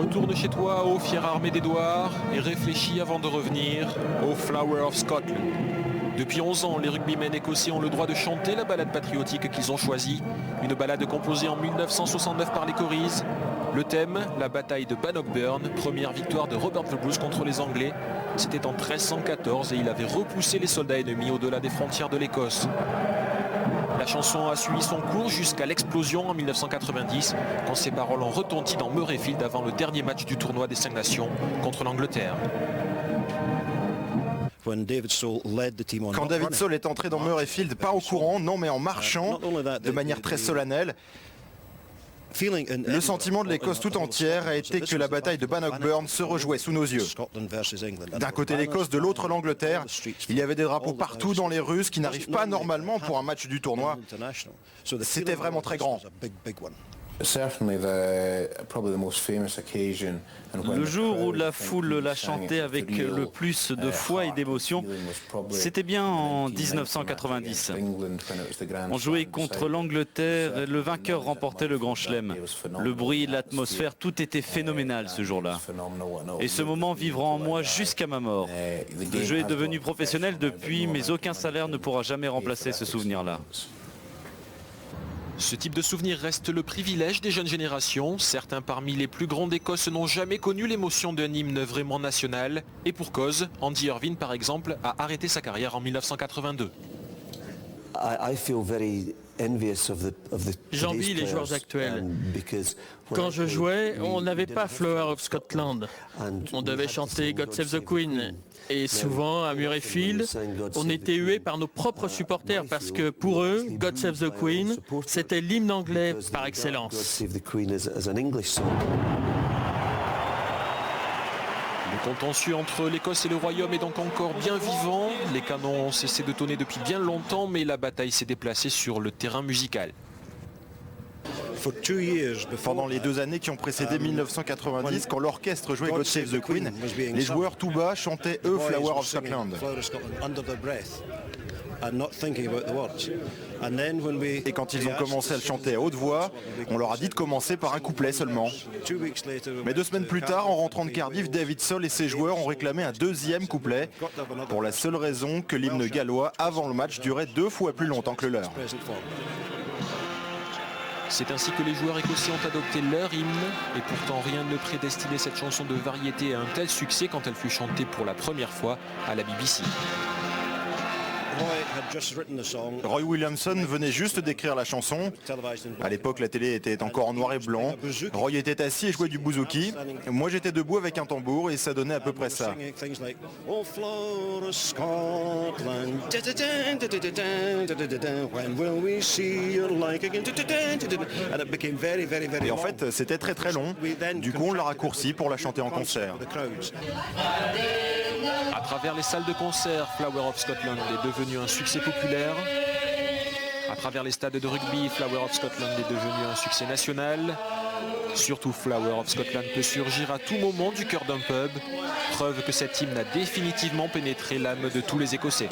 retourne chez toi, ô fière armée d'Édouard, et réfléchis avant de revenir au Flower of Scotland. Depuis 11 ans, les rugbymen écossais ont le droit de chanter la ballade patriotique qu'ils ont choisie. Une ballade composée en 1969 par les Corries. Le thème, la bataille de Bannockburn, première victoire de Robert the Bruce contre les Anglais. C'était en 1314 et il avait repoussé les soldats ennemis au-delà des frontières de l'Écosse. La chanson a suivi son cours jusqu'à l'explosion en 1990, quand ses paroles ont retenti dans Murrayfield avant le dernier match du tournoi des 5 Nations contre l'Angleterre. Quand David Soul est entré dans Murrayfield, pas au courant, non mais en marchant, de manière très solennelle, le sentiment de l'Écosse tout entière a été que la bataille de Bannockburn se rejouait sous nos yeux. D'un côté l'Écosse, de l'autre l'Angleterre, il y avait des drapeaux partout dans les rues, ce qui n'arrive pas normalement pour un match du tournoi. C'était vraiment très grand. Le jour où la foule l'a chanté avec le plus de foi et d'émotion, c'était bien en 1990. On jouait contre l'Angleterre et le vainqueur remportait le Grand Chelem. Le bruit, l'atmosphère, tout était phénoménal ce jour-là. Et ce moment vivra en moi jusqu'à ma mort. Le jeu est devenu professionnel depuis, mais aucun salaire ne pourra jamais remplacer ce souvenir-là. Ce type de souvenir reste le privilège des jeunes générations. Certains parmi les plus grands d'Écosse n'ont jamais connu l'émotion d'un hymne vraiment national. Et pour cause, Andy Irvine par exemple a arrêté sa carrière en 1982. J'envie les joueurs actuels. Quand je jouais, on n'avait pas Flower of Scotland. On devait chanter God Save the Queen. Et souvent, à Murrayfield, on était hués par nos propres supporters parce que pour eux, God Save the Queen, c'était l'hymne anglais par excellence. Le contentieux entre l'Écosse et le Royaume est donc encore bien vivant. Les canons ont cessé de tonner depuis bien longtemps, mais la bataille s'est déplacée sur le terrain musical. Pendant les 2 années qui ont précédé 1990, quand l'orchestre jouait God Save the Queen, les joueurs tout bas chantaient eux Flower of Scotland. Et quand ils ont commencé à le chanter à haute voix, on leur a dit de commencer par un couplet seulement. Mais 2 semaines plus tard, en rentrant de Cardiff, David Soul et ses joueurs ont réclamé un 2e couplet, pour la seule raison que l'hymne gallois avant le match durait 2 fois plus longtemps que le leur. C'est ainsi que les joueurs écossais ont adopté leur hymne, et pourtant rien ne prédestinait cette chanson de variété à un tel succès quand elle fut chantée pour la première fois à la BBC. Roy Williamson venait juste d'écrire la chanson. À l'époque, la télé était encore en noir et blanc. Roy était assis et jouait du bouzouki. Moi, j'étais debout avec un tambour et ça donnait à peu près ça. Et en fait, c'était très très long. Du coup, on l'a raccourci pour la chanter en concert. À travers les salles de concert, Flower of Scotland est devenu un succès populaire. À travers les stades de rugby, Flower of Scotland est devenu un succès national. Surtout, Flower of Scotland peut surgir à tout moment du cœur d'un pub. Preuve que cet hymne a définitivement pénétré l'âme de tous les Écossais.